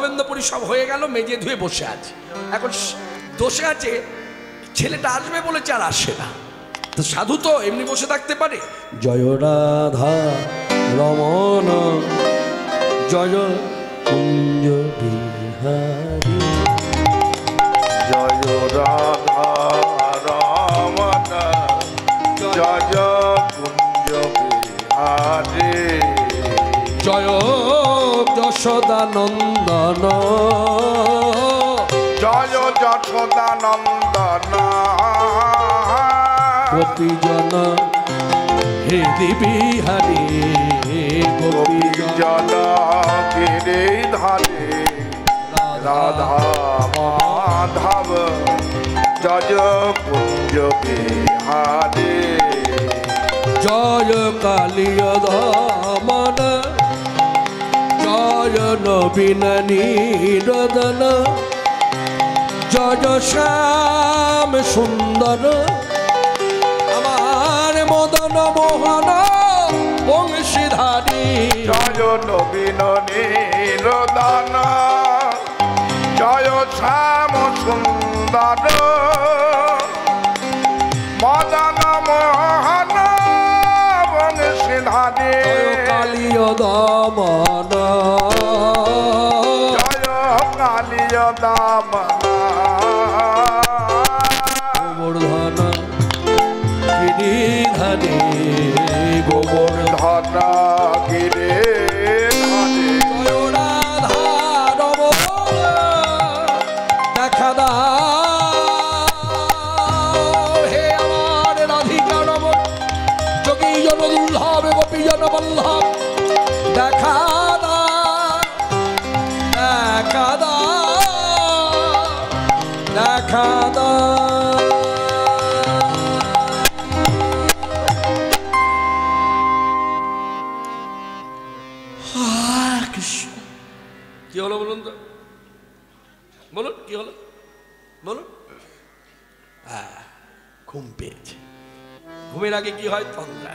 মাধবেন্দ্রপুরী সব হয়ে গেল, মেজে ধুয়ে বসে আছে। এখন দোষে আছে, ছেলেটা আসবে বলেছে আর আসে না। তো সাধু তো এমনি বসে থাকতে পারে? জয় রাধা রমন জয় কুঞ্জ বিহারী, জয় রাধা রমন জয় কুঞ্জ বিহারী, জয় যশোদানন্দন জয় যশোদানন্দন, গোপীজন হৃদি বিহারী, গোপীজন গিরিধারী, রাধা মাধব জয় কুঞ্জ বিহারী, জয় কালীয় দমন জয় নবীন নিরদন, জয় শ্যাম সুন্দর আমার মদন মোহন বংশীধারী, জয় নবীন নিরদন জয় শ্যাম সুন্দর মদন মোহন বংশীধারী, কালীয় দমন জয় কালীয় দমন, গোবর্ধন গিরিধারী, গোবর্ধন গিরিধারী, জয় রাধা রমন দেখা দাও হে আমার রাধিকা রমন, যোগী জন দুর্লভ গোপীজন বল্লভ দেখা দাও, দেখা দাও, দেখা দাও। কি হলো বলুন তো, বলুন কি হলো বলুন? ঘুম পেয়েছে। ঘুমের আগে কি হয়? তন্দ্রা।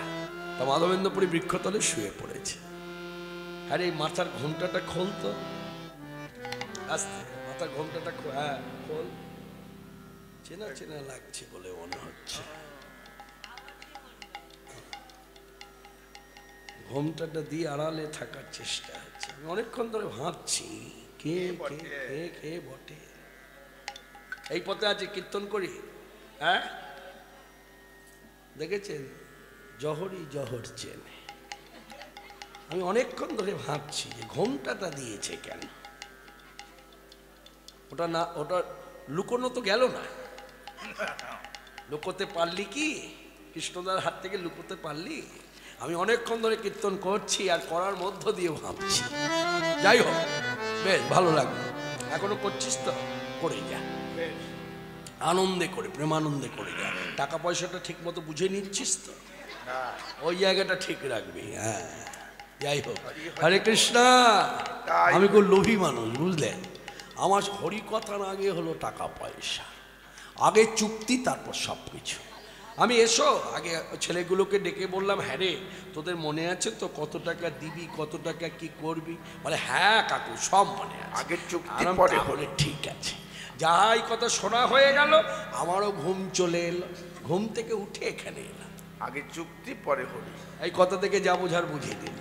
তা মাধবেন্দ্রপুরী বৃক্ষতলে শুয়ে পড়েছে। আরে এই মাথার ঘোমটাটা খোল তো, আস্তে মাথার ঘোমটাটা খোল, খোল। চেনা চেনা লাগছে বলে মনে হচ্ছে। ঘোমটাটা দিয়ে আড়ালে থাকার চেষ্টা হচ্ছে। আমি অনেকক্ষণ ধরে ভাবছি কে কে কে কে বটে। এই পথে আছে কীর্তন করি, হ্যাঁ দেখেছেন, জহরই জহর চেনে। আমি অনেকক্ষণ ধরে ভাবছি যে ঘোমটাটা দিয়েছে কেন। ওটা না, ওটা লুকোনো তো গেল না। লুকোতে পারলি কি? কৃষ্ণদার হাত থেকে লুকোতে পারলি? আমি অনেকক্ষণ ধরে কীর্তন করছি আর করার মধ্য দিয়ে ভাবছি। যাই হোক, বেশ ভালো লাগলো। এখনো করছিস তো, করে যা, আনন্দে করে, প্রেমানন্দে করে যা। টাকা পয়সাটা ঠিক মতো বুঝে নিচ্ছিস তো, ওই জায়গাটা ঠিক রাখবি। হ্যাঁ, যাই হোক, হরে কৃষ্ণ। আমি খুব লোভী মানুষ, বুঝলেন। আমার হরিকথার আগে হলো টাকা পয়সা, আগে চুক্তি, তারপর সব কিছু। আমি এসো আগে ছেলেগুলোকে ডেকে বললাম, হ্যাঁ রে তোদের মনে আছে তো কত টাকা দিবি, কত টাকা কি করবি? বলে হ্যাঁ কাকু সব মনে আছে। আগে চুক্তি পরে হলে ঠিক আছে। যাই কথা শোনা হয়ে গেল, আমারও ঘুম চলে এলো। ঘুম থেকে উঠে এখানে এলাম। আগে চুক্তি পরে হরি। এই কথা থেকে যা বোঝার বুঝিয়ে দিন।